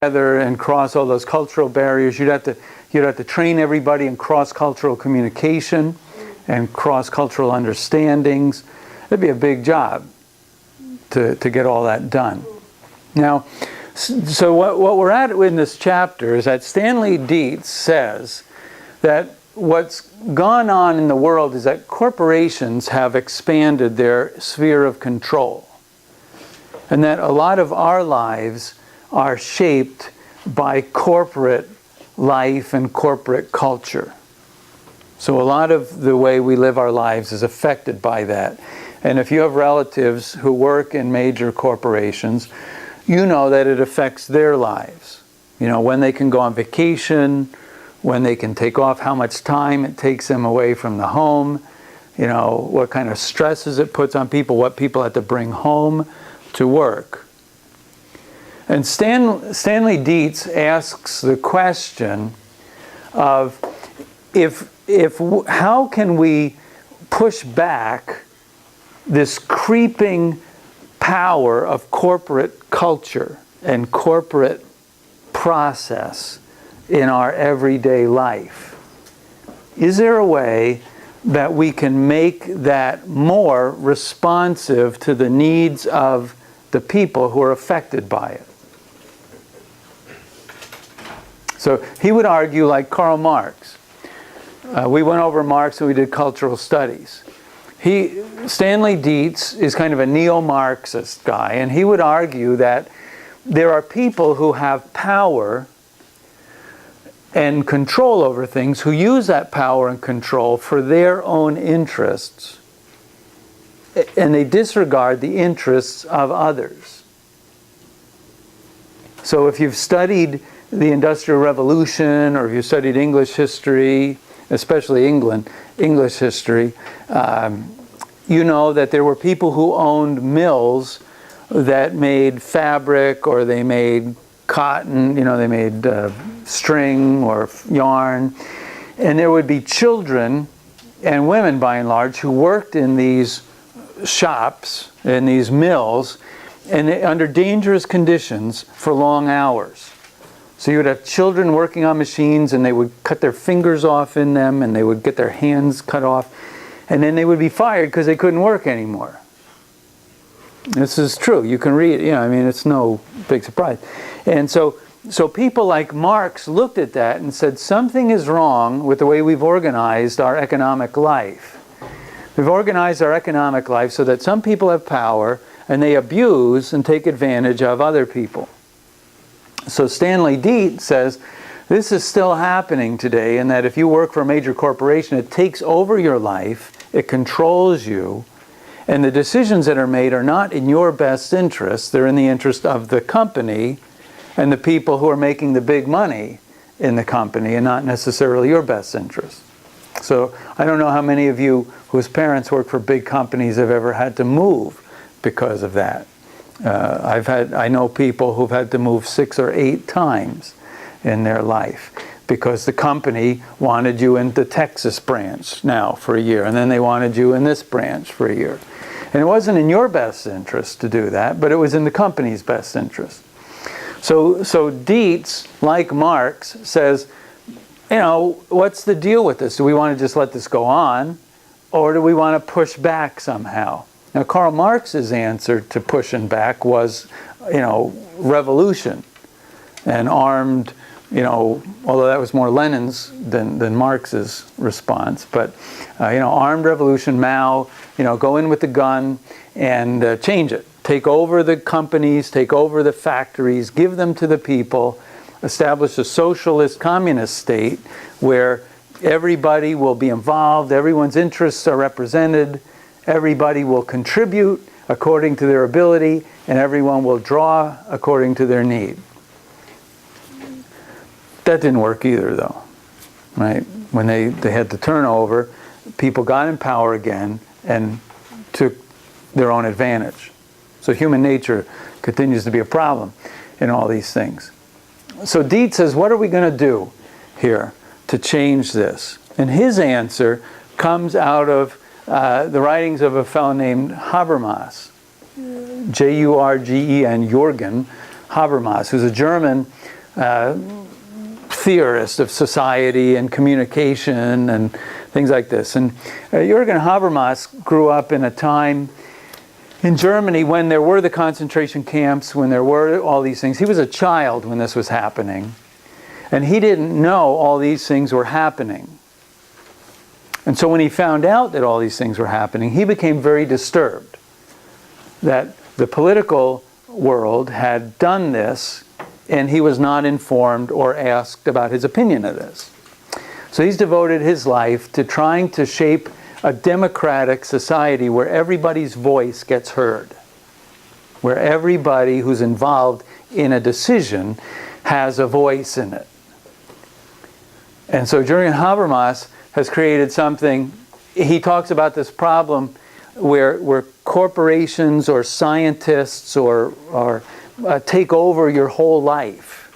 together and cross all those cultural barriers. You'd have to train everybody in cross-cultural communication and cross-cultural understandings. It'd be a big job to get all that done. Now, so what we're at in this chapter is that Stanley Dietz says that what's gone on in the world is that corporations have expanded their sphere of control, and that a lot of our lives are shaped by corporate life and corporate culture. So a lot of the way we live our lives is affected by that. And if you have relatives who work in major corporations, you know that it affects their lives. You know, when they can go on vacation, when they can take off, how much time it takes them away from the home, you know, what kind of stresses it puts on people, what people have to bring home to work. And Stanley Dietz asks the question of how can we push back this creeping power of corporate culture and corporate process in our everyday life? Is there a way that we can make that more responsive to the needs of the people who are affected by it? So he would argue like Karl Marx. We went over Marx and we did cultural studies. Stanley Dietz is kind of a neo-Marxist guy, and he would argue that there are people who have power and control over things, who use that power and control for their own interests, and they disregard the interests of others. So if you've studied the Industrial Revolution, or if you studied English history, especially English history, you know that there were people who owned mills that made fabric, or they made cotton, you know, they made string or yarn. And there would be children and women, by and large, who worked in these shops, in these mills, and under dangerous conditions for long hours. So you would have children working on machines, and they would cut their fingers off in them, and they would get their hands cut off, and then they would be fired because they couldn't work anymore. This is true. You can read it. You know, I mean, it's no big surprise. And so people like Marx looked at that and said, something is wrong with the way we've organized our economic life. We've organized our economic life so that some people have power, and they abuse and take advantage of other people. So Stanley Dietz says this is still happening today, and that if you work for a major corporation, it takes over your life, it controls you, and the decisions that are made are not in your best interest. They're in the interest of the company and the people who are making the big money in the company, and not necessarily your best interest. So I don't know how many of you whose parents work for big companies have ever had to move because of that. I know people who've had to move 6 or 8 times in their life because the company wanted you in the Texas branch now for a year, and then they wanted you in this branch for a year. And it wasn't in your best interest to do that, but it was in the company's best interest. So Dietz, like Marx, says, you know, what's the deal with this? Do we want to just let this go on, or do we want to push back somehow? Now, Karl Marx's answer to pushing back was, you know, revolution and armed, you know, although that was more Lenin's than Marx's response, but, you know, armed revolution, Mao, you know, go in with the gun and change it. Take over the companies, take over the factories, give them to the people, establish a socialist communist state where everybody will be involved, everyone's interests are represented, everybody will contribute according to their ability, and everyone will draw according to their need. That didn't work either, though, right? When they had the turnover, people got in power again and took their own advantage. So human nature continues to be a problem in all these things. So Dietz says, what are we going to do here to change this? And his answer comes out of the writings of a fellow named Habermas, Jurgen, Jürgen Habermas, who's a German theorist of society and communication and things like this. And Jürgen Habermas grew up in a time in Germany when there were the concentration camps, when there were all these things. He was a child when this was happening. And he didn't know all these things were happening. And so when he found out that all these things were happening, he became very disturbed that the political world had done this and he was not informed or asked about his opinion of this. So he's devoted his life to trying to shape a democratic society where everybody's voice gets heard, where everybody who's involved in a decision has a voice in it. And so Jürgen Habermas has created something. He talks about this problem where corporations or scientists or take over your whole life.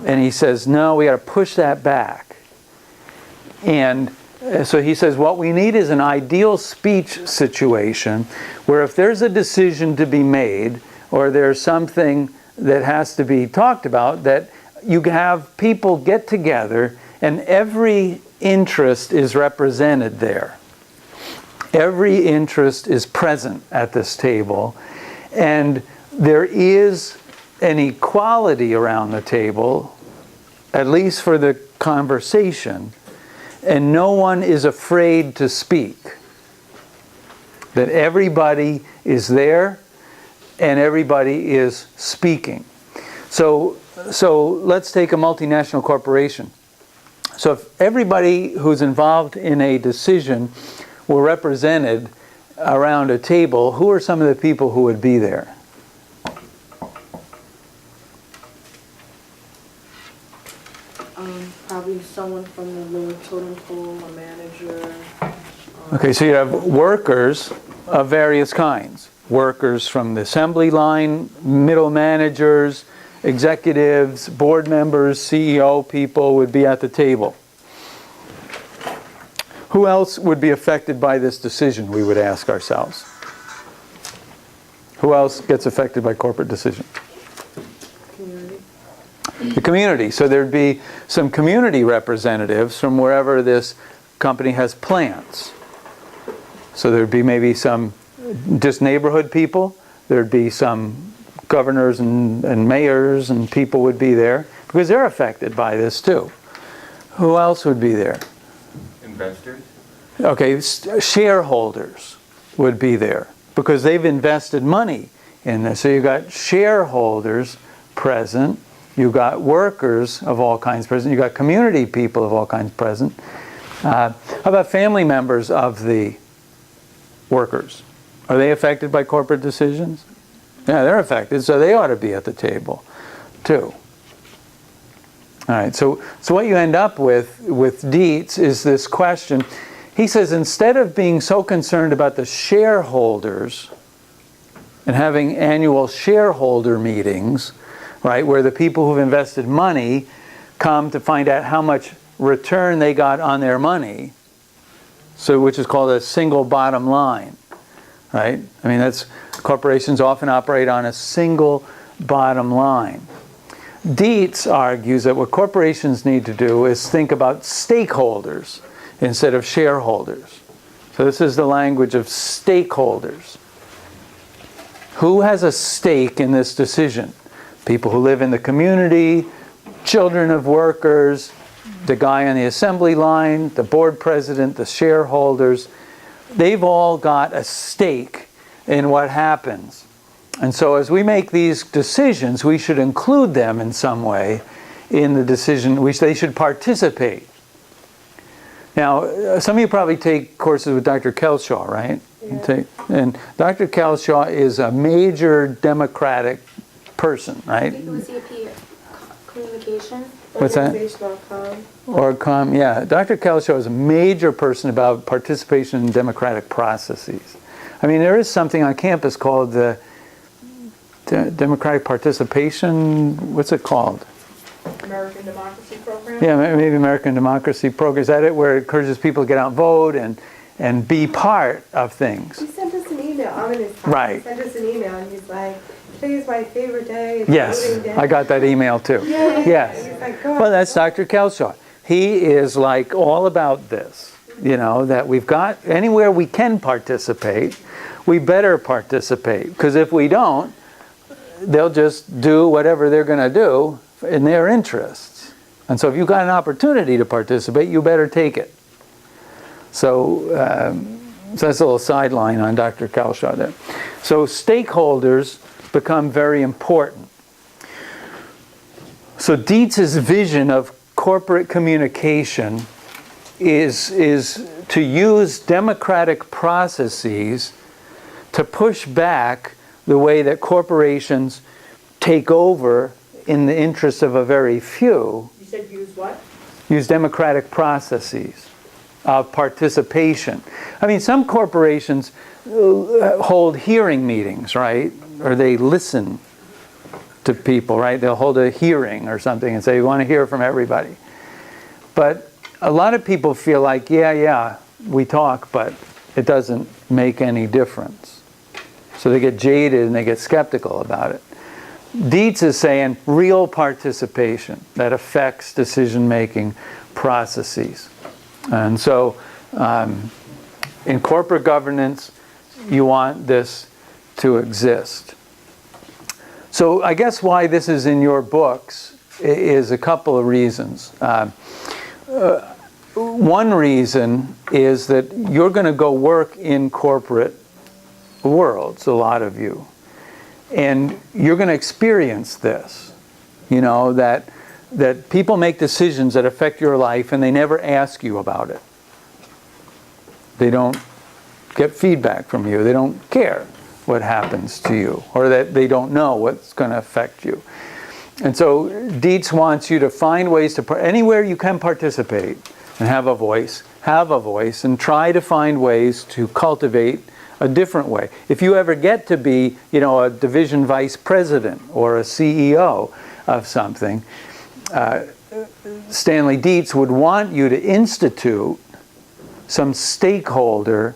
And he says, no, we got to push that back. And so he says what we need is an ideal speech situation where if there's a decision to be made or there's something that has to be talked about, that you have people get together and every interest is represented there. Every interest is present at this table, and there is an equality around the table, at least for the conversation, and no one is afraid to speak. That everybody is there and everybody is speaking. So let's take a multinational corporation. So if everybody who's involved in a decision were represented around a table, who are some of the people who would be there? Probably someone from the lower totem pole, a manager. Okay, so you have workers of various kinds. Workers from the assembly line, middle managers, executives, board members, CEO people would be at the table. Who else would be affected by this decision, we would ask ourselves? Who else gets affected by corporate decision? Community. The community. So there'd be some community representatives from wherever this company has plants. So there'd be maybe some just neighborhood people. There'd be some governors and mayors and people would be there because they're affected by this too. Who else would be there? Investors? Okay, shareholders would be there because they've invested money in this. So you've got shareholders present, you've got workers of all kinds present, you've got community people of all kinds present. How about family members of the workers? Are they affected by corporate decisions? Yeah, they're affected, so they ought to be at the table too. All right, so what you end up with Dietz is this question. He says instead of being so concerned about the shareholders and having annual shareholder meetings, right, where the people who've invested money come to find out how much return they got on their money, so which is called a single bottom line, right? I mean, corporations often operate on a single bottom line. Dietz argues that what corporations need to do is think about stakeholders instead of shareholders. So this is the language of stakeholders. Who has a stake in this decision? People who live in the community, children of workers, the guy on the assembly line, the board president, the shareholders. They've all got a stake in what happens. And so as we make these decisions, we should include them in some way in the decision. They should participate. Now, some of you probably take courses with Dr. Kelshaw, right? Yeah. And Dr. Kelshaw is a major Democratic person, right? I think it was EP communication. What's that? Or comm, yeah. Dr. Kelshaw is a major person about participation in democratic processes. I mean, there is something on campus called the Democratic Participation, what's it called? American Democracy Program? Yeah, maybe American Democracy Program. Is that it, where it encourages people to get out and vote and be part of things? He sent us an email. I'm in his class. Right. He sent us an email and he's like, Today is my favorite day. It's Yes, voting day. I got that email too. Yes. He's like, "God." Well, that's Dr. Kelshaw. He is like all about this, you know, that we've got anywhere we can participate, we better participate. Because if we don't, they'll just do whatever they're going to do in their interests. And so if you've got an opportunity to participate, you better take it. So, so that's a little sideline on Dr. Kelshaw there. So stakeholders become very important. So Dietz's vision of corporate communication is to use democratic processes to push back the way that corporations take over in the interest of a very few. You said use what? Use democratic processes of participation. I mean, some corporations hold hearing meetings, right? Or they listen to people, right? They'll hold a hearing or something and say, we want to hear from everybody. But a lot of people feel like, yeah, we talk, but it doesn't make any difference. So they get jaded and they get skeptical about it. Dietz is saying real participation that affects decision-making processes. And so in corporate governance, you want this to exist. So I guess why this is in your books is a couple of reasons. One reason is that you're going to go work in corporate worlds, a lot of you. And you're going to experience this, you know, that people make decisions that affect your life and they never ask you about it. They don't get feedback from you. They don't care what happens to you, or that they don't know what's going to affect you. And so Dietz wants you to find ways to, anywhere you can participate and have a voice, and try to find ways to cultivate a different way. If you ever get to be, you know, a division vice president or a CEO of something, Stanley Dietz would want you to institute some stakeholder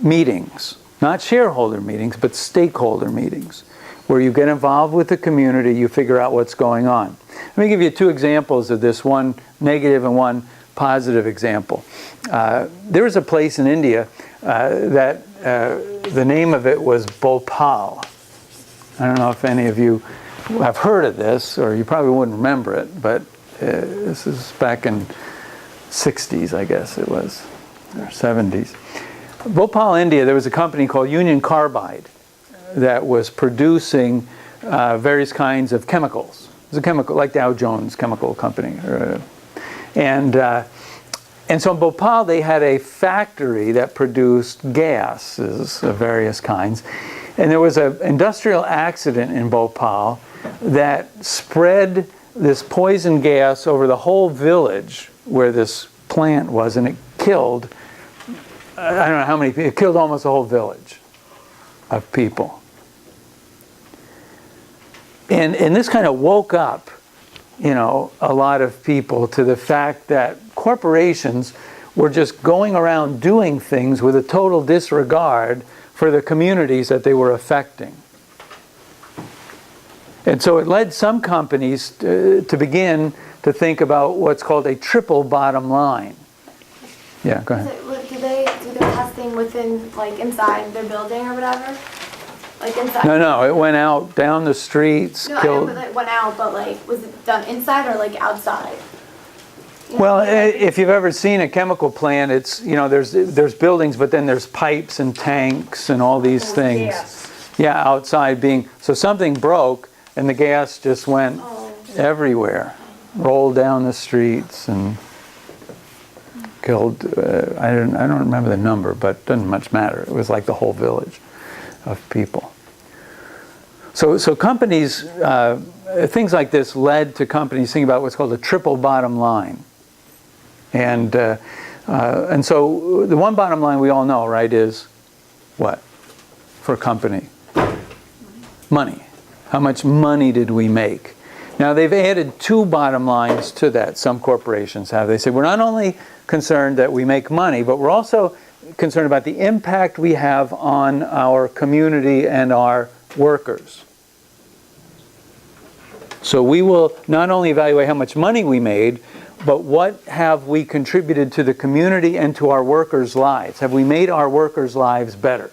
meetings, not shareholder meetings, but stakeholder meetings, where you get involved with the community, you figure out what's going on. Let me give you two examples of this, one negative and one positive example. There was a place in India that the name of it was Bhopal. I don't know if any of you have heard of this, or you probably wouldn't remember it, but this is back in 60s, I guess it was, or 70s. Bhopal, India, there was a company called Union Carbide that was producing various kinds of chemicals. It was a chemical, like Dow Jones Chemical Company. And so in Bhopal, they had a factory that produced gases of various kinds. And there was an industrial accident in Bhopal that spread this poison gas over the whole village where this plant was, and it killed, I don't know how many people, it killed almost the whole village of people. And this kind of woke up, you know, a lot of people to the fact that corporations were just going around doing things with a total disregard for the communities that they were affecting. And so it led some companies to begin to think about what's called a triple bottom line. Yeah, go ahead. Do they do their testing within, like, inside their building or whatever? Like inside? No, it went out down the streets, No, killed. I know it went out, but like, was it done inside or like outside? You know, Well, like- if you've ever seen a chemical plant, it's, you know, there's buildings, but then there's pipes and tanks and all these things. Gas. Yeah, outside being, so something broke and the gas just went everywhere, rolled down the streets and killed, I don't remember the number, but it doesn't much matter. It was like the whole village of people. So companies, things like this led to companies thinking about what's called a triple bottom line. And so the one bottom line we all know, right, is what for a company? Money. How much money did we make? Now they've added two bottom lines to that. Some corporations have. They say we're not only concerned that we make money, but we're also concerned about the impact we have on our community and our workers. So we will not only evaluate how much money we made, but what have we contributed to the community and to our workers' lives? Have we made our workers' lives better?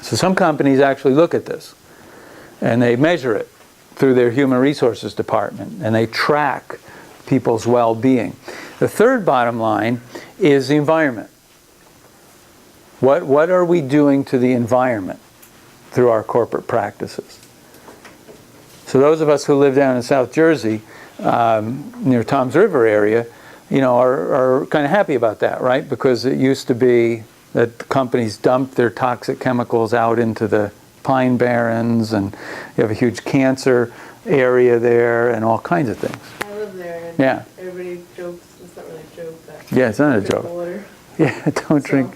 So some companies actually look at this, and they measure it through their human resources department, and they track people's well-being. The third bottom line is the environment. What are we doing to the environment through our corporate practices? So those of us who live down in South Jersey, near Toms River area, are kind of happy about that, right? Because it used to be that companies dumped their toxic chemicals out into the pine barrens, and you have a huge cancer area there and all kinds of things. I live there, and Yeah. everybody jokes. It's not really a joke, but Yeah, it's not a drink joke. water. Yeah, don't drink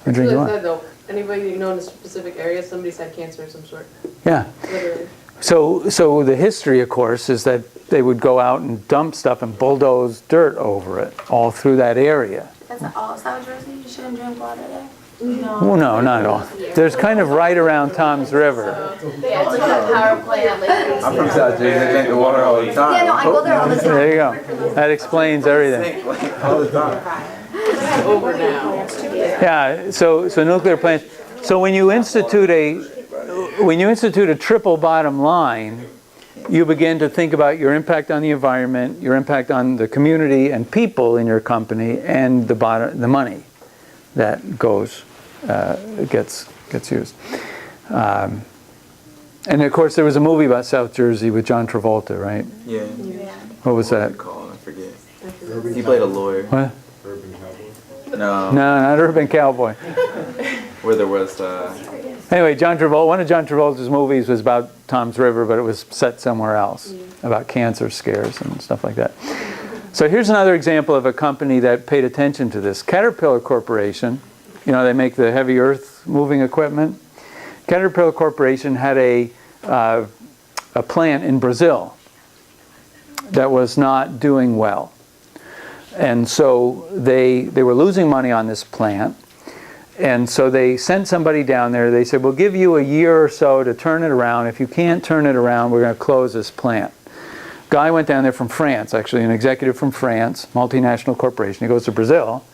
It's water. really sad though. Anybody you know in a specific area, somebody's had cancer of some sort. Yeah. Literally. So the history, of course, is that they would go out and dump stuff and bulldoze dirt over it all through that area. That's all South Jersey. You shouldn't drink water there. No. Well, no, not at all. There's kind of right around Toms River. Yeah, it's like a power plant. Like, I'm from South Jersey. I drink the water all the time. yeah, no, I go there all the time. There you go. That explains everything. All the time. It's over now. Yeah. So nuclear plants. So when you institute a triple bottom line, you begin to think about your impact on the environment, your impact on the community and people in your company, and the money that gets used. And of course, there was a movie about South Jersey with John Travolta, right? Yeah. What was What was that? it called? I forget. He played a lawyer. What? No. No, not Urban Cowboy. Where there was. Anyway, one of John Travolta's movies was about Toms River, but it was set somewhere else, about cancer scares and stuff like that. So here's another example of a company that paid attention to this. Caterpillar Corporation, they make the heavy earth moving equipment. Caterpillar Corporation had a plant in Brazil that was not doing well. And so they were losing money on this plant. And so they sent somebody down there. They said, we'll give you a year or so to turn it around. If you can't turn it around, we're going to close this plant. Guy went down there from France, actually, an executive from France, multinational corporation. He goes to Brazil,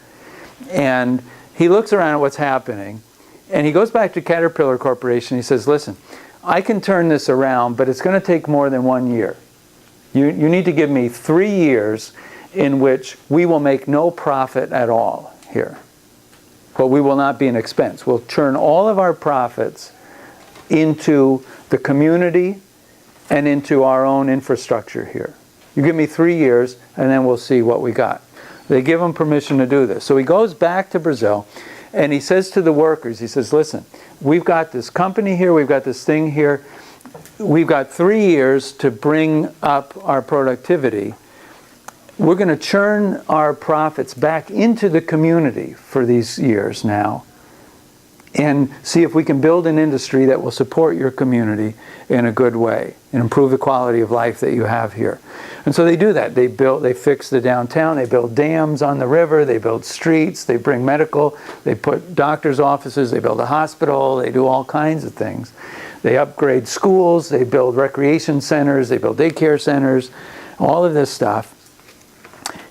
and he looks around at what's happening, and he goes back to Caterpillar Corporation. He says, listen, I can turn this around, but it's going to take more than 1 year. You need to give me 3 years in which we will make no profit at all here. But we will not be an expense. We'll turn all of our profits into the community and into our own infrastructure here. You give me 3 years, and then we'll see what we got. They give him permission to do this. So he goes back to Brazil, and he says to the workers, he says, listen, we've got this company here, we've got this thing here. We've got 3 years to bring up our productivity. We're going to churn our profits back into the community for these years now and see if we can build an industry that will support your community in a good way and improve the quality of life that you have here. And so they do that. They fix the downtown, they build dams on the river, they build streets, they bring medical, they put doctors' offices, they build a hospital, they do all kinds of things. They upgrade schools, they build recreation centers, they build daycare centers, all of this stuff.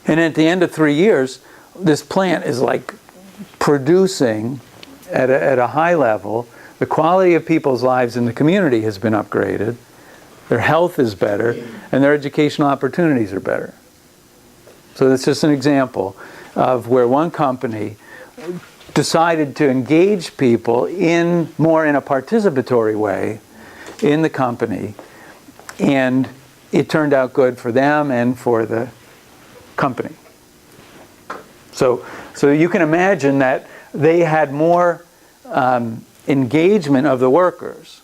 And at the end of 3 years, this plant is like producing at a high level. The quality of people's lives in the community has been upgraded. Their health is better, and their educational opportunities are better. So that's just an example of where one company decided to engage people more in a participatory way in the company, and it turned out good for them and for the company. So you can imagine that they had more engagement of the workers.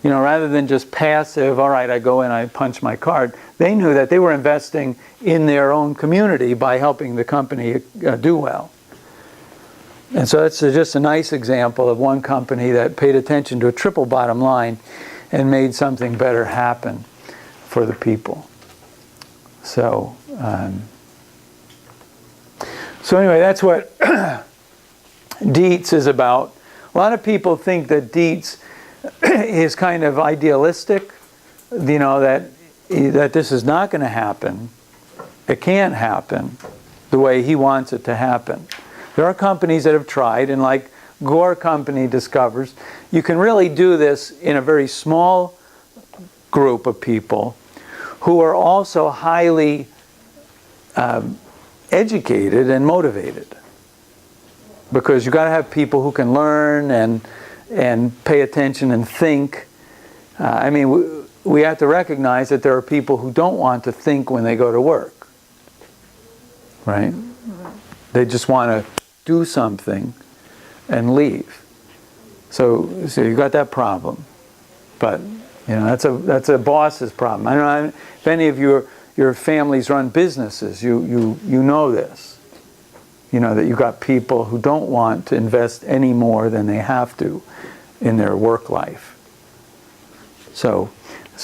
Rather than just passive, all right, I go in, I punch my card. They knew that they were investing in their own community by helping the company do well. And so that's just a nice example of one company that paid attention to a triple bottom line and made something better happen for the people. So anyway, that's what Dietz is about. A lot of people think that Dietz is kind of idealistic, that this is not going to happen. It can't happen the way he wants it to happen. There are companies that have tried, and like Gore Company discovers, you can really do this in a very small group of people who are also highly educated and motivated. Because you've got to have people who can learn and pay attention and think. We have to recognize that there are people who don't want to think when they go to work. Right? They just want to do something and leave. So you've got that problem. But that's a boss's problem. I don't know if any of your families run businesses. You know this. That you've got people who don't want to invest any more than they have to in their work life. So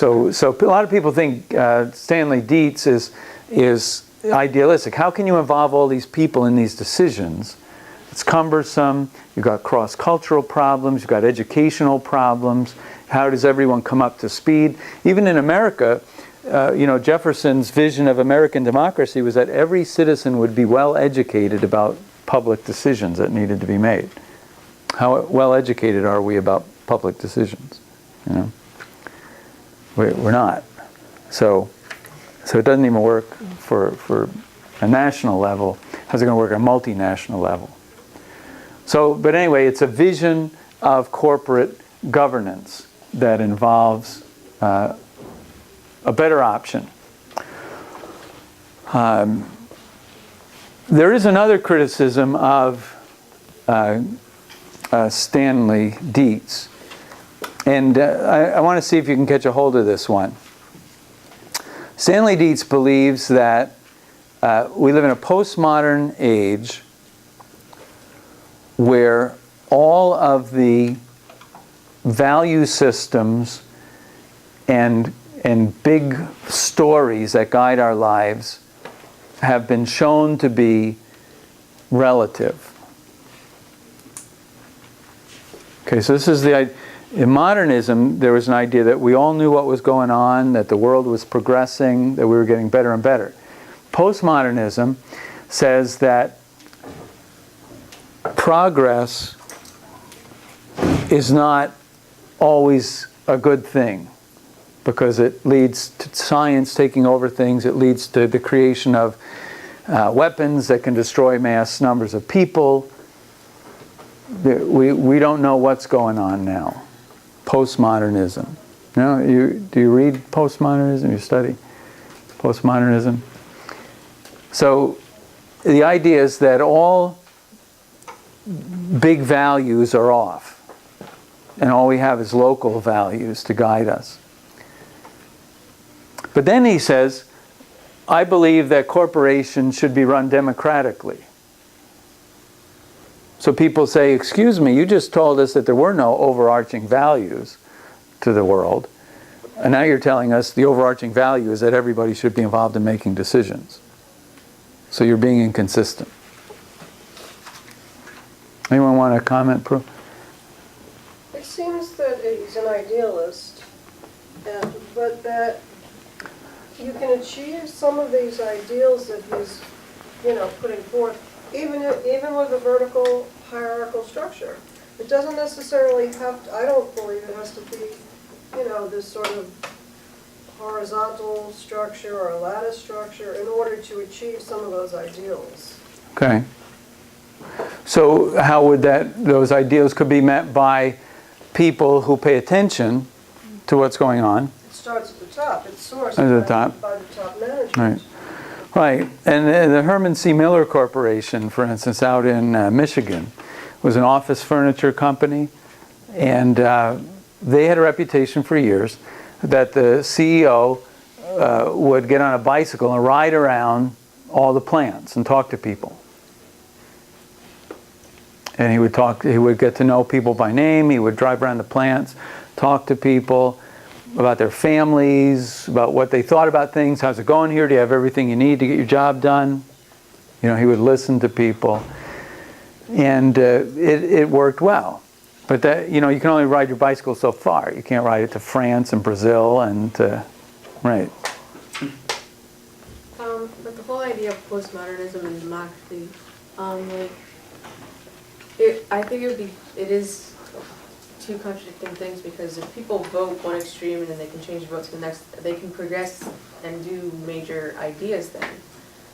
a lot of people think Stanley Dietz is idealistic. How can you involve all these people in these decisions? It's cumbersome. You've got cross-cultural problems. You've got educational problems. How does everyone come up to speed? Even in America, Jefferson's vision of American democracy was that every citizen would be well educated about public decisions that needed to be made. How well educated are we about public decisions? We're not. So it doesn't even work for a national level. How's it going to work at a multinational level? But anyway, it's a vision of corporate governance that involves a better option. There is another criticism of Stanley Dietz, and I want to see if you can catch a hold of this one. Stanley Dietz believes that we live in a postmodern age where all of the value systems and big stories that guide our lives have been shown to be relative. Okay, so this is in modernism, there was an idea that we all knew what was going on, that the world was progressing, that we were getting better and better. Postmodernism says that progress is not always a good thing because it leads to science taking over things. It leads to the creation of weapons that can destroy mass numbers of people. We don't know what's going on now. Postmodernism. Do you read postmodernism? You study postmodernism? So the idea is that all big values are off. And all we have is local values to guide us. But then he says, I believe that corporations should be run democratically. So people say, excuse me, you just told us that there were no overarching values to the world. And now you're telling us the overarching value is that everybody should be involved in making decisions. So you're being inconsistent. Anyone want to comment, Prue? It seems that he's an idealist, but that you can achieve some of these ideals that he's, putting forth, even with a vertical hierarchical structure. It doesn't necessarily have to, I don't believe it has to be, this sort of horizontal structure or a lattice structure in order to achieve some of those ideals. Okay. So how would those ideals could be met by people who pay attention to what's going on? It starts at the top. It's sourced At the by top. the top management. Right. Right. And the Herman C. Miller Corporation, for instance, out in Michigan, was an office furniture company. And they had a reputation for years that the CEO would get on a bicycle and ride around all the plants and talk to people. And he would get to know people by name. He would drive around the plants, talk to people about their families, about what they thought about things. How's it going here? Do you have everything you need to get your job done? He would listen to people. And it worked well. But that, you know, you can only ride your bicycle so far. You can't ride it to France and Brazil and, right. But the whole idea of postmodernism and democracy, like, I think it is two contradicting things, because if people vote one extreme and then they can change the vote to the next, they can progress and do major ideas then.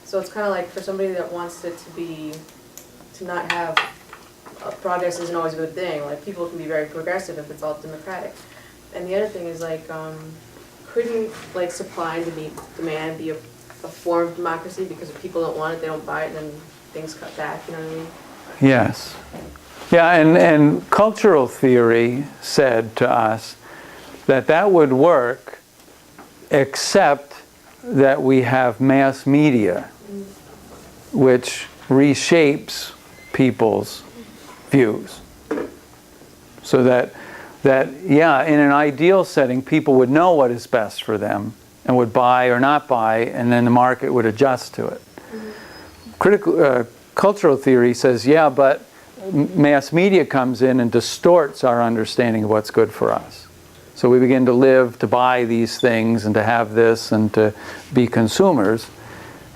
So it's kind of like for somebody that wants it to not have, progress isn't always a good thing. Like, people can be very progressive if it's all democratic. And the other thing is, like, couldn't, like, supply and demand be a form of democracy? Because if people don't want it, they don't buy it, and then things cut back, you know what I mean? Yes. Yeah, and cultural theory said to us that that would work except that we have mass media, which reshapes people's views. So that yeah, in an ideal setting, people would know what is best for them and would buy or not buy, and then the market would adjust to it. Cultural theory says, yeah, but mass media comes in and distorts our understanding of what's good for us. So we begin to live, to buy these things, and to have this, and to be consumers.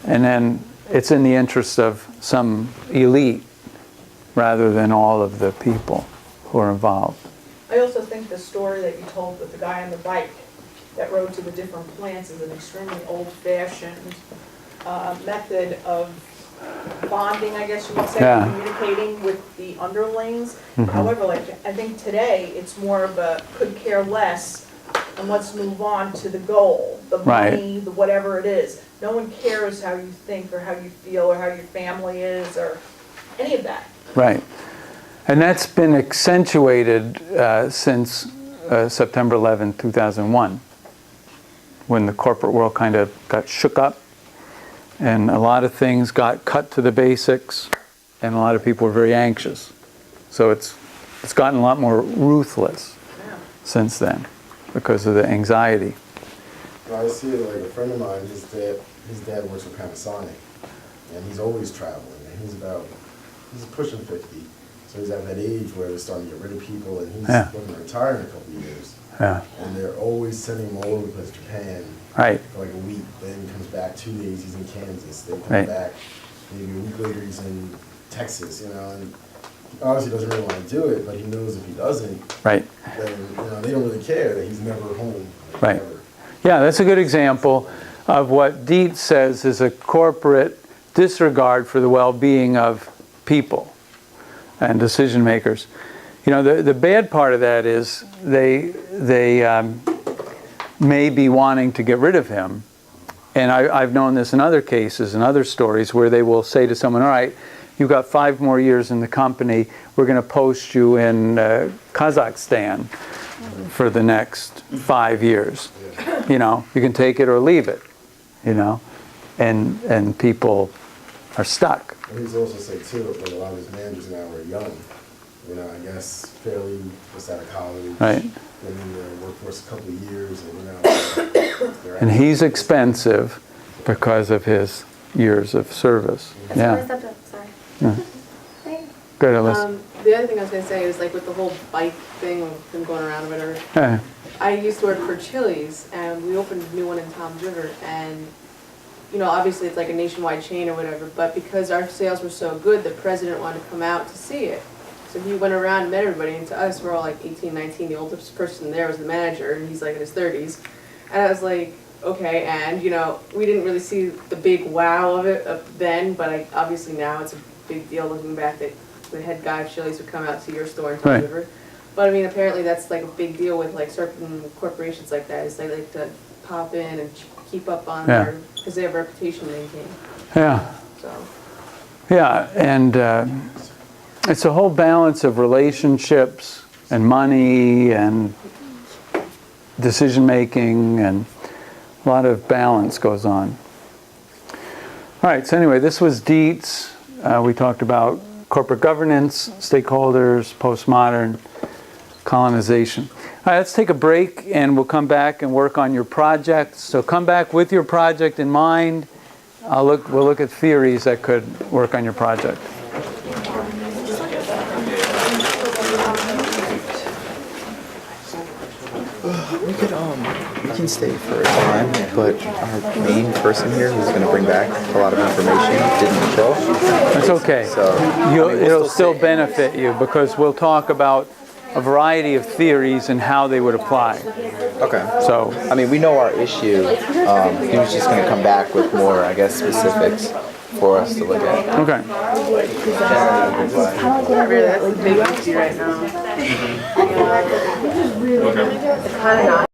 And then it's in the interest of some elite rather than all of the people who are involved. I also think the story that you told with the guy on the bike that rode to the different plants is an extremely old-fashioned method of bonding, I guess you would say, Yeah. communicating with the underlings. Mhm. However, like, I think today it's more of a could care less, and let's move on to the goal, the Right. money, the whatever it is. No one cares how you think or how you feel or how your family is or any of that. Right. And that's been accentuated since September 11, 2001, when the corporate world kind of got shook up and a lot of things got cut to the basics and a lot of people were very anxious. So it's gotten a lot more ruthless since then because of the anxiety. Well, I see it like a friend of mine, his dad works for Panasonic, and he's always traveling, and he's pushing 50, so he's at that age where they're starting to get rid of people, and he's going to retire in a couple of years. Yeah. And they're always sending him all over the place, Japan, Right. for like a week, then he comes back 2 days, he's in Kansas, then he comes Right. back, maybe a week later he's in Texas, you know, and he obviously doesn't really want to do it, but he knows if he doesn't, Right. then, you know, they don't really care that he's never home. Like, Right. never. Yeah, that's a good example of what Dietz says is a corporate disregard for the well-being of people and decision makers. You know, the bad part of that is they may be wanting to get rid of him. And I've known this in other cases, in other stories, where they will say to someone, all right, you've got 5 more years in the company, we're going to post you in Kazakhstan for the next 5 years. You know, you can take it or leave it, you know, and people are stuck. And he's also said too, like a lot of his managers now are young, you know, I guess fairly just out of college. Right. Been in the workforce a couple of years, and you know. And he's expensive because of his years of service. That's Yeah. what I stepped up, sorry. Yeah. Thanks. Good, Alyssa. The other thing I was gonna say is, like, with the whole bike thing, with them going around or whatever, Yeah. I used to work for Chili's, and we opened a new one in Tom's River, and, you know, obviously it's like a nationwide chain or whatever, but because our sales were so good, the president wanted to come out to see it. So he went around and met everybody, and to us, we're all like 18, 19, the oldest person there was the manager, and he's like in his 30s. And I was like, okay, and, you know, we didn't really see the big wow of it then, but obviously now it's a big deal looking back that the head guy of Chili's would come out to your store in Tom's Right. River. But I mean, apparently that's like a big deal with like certain corporations like that, is they like to pop in and keep up on Yeah. their, because they have a reputation to maintain, Yeah. so. Yeah, and it's a whole balance of relationships and money and decision making, and a lot of balance goes on. All right, so anyway, this was Dietz. We talked about corporate governance, stakeholders, postmodern, colonization. All right, let's take a break and we'll come back and work on your project. So come back with your project in mind. We'll look at theories that could work on your project. we can stay for a time, but our main person here who's going to bring back a lot of information didn't show. That's okay. So It'll still benefit you because we'll talk about a variety of theories and how they would apply. Okay. So, I mean, we know our issue. He was just going to come back with more, I guess, specifics for us to look at. okay. Really, that's the big issue right now. It's kind of not.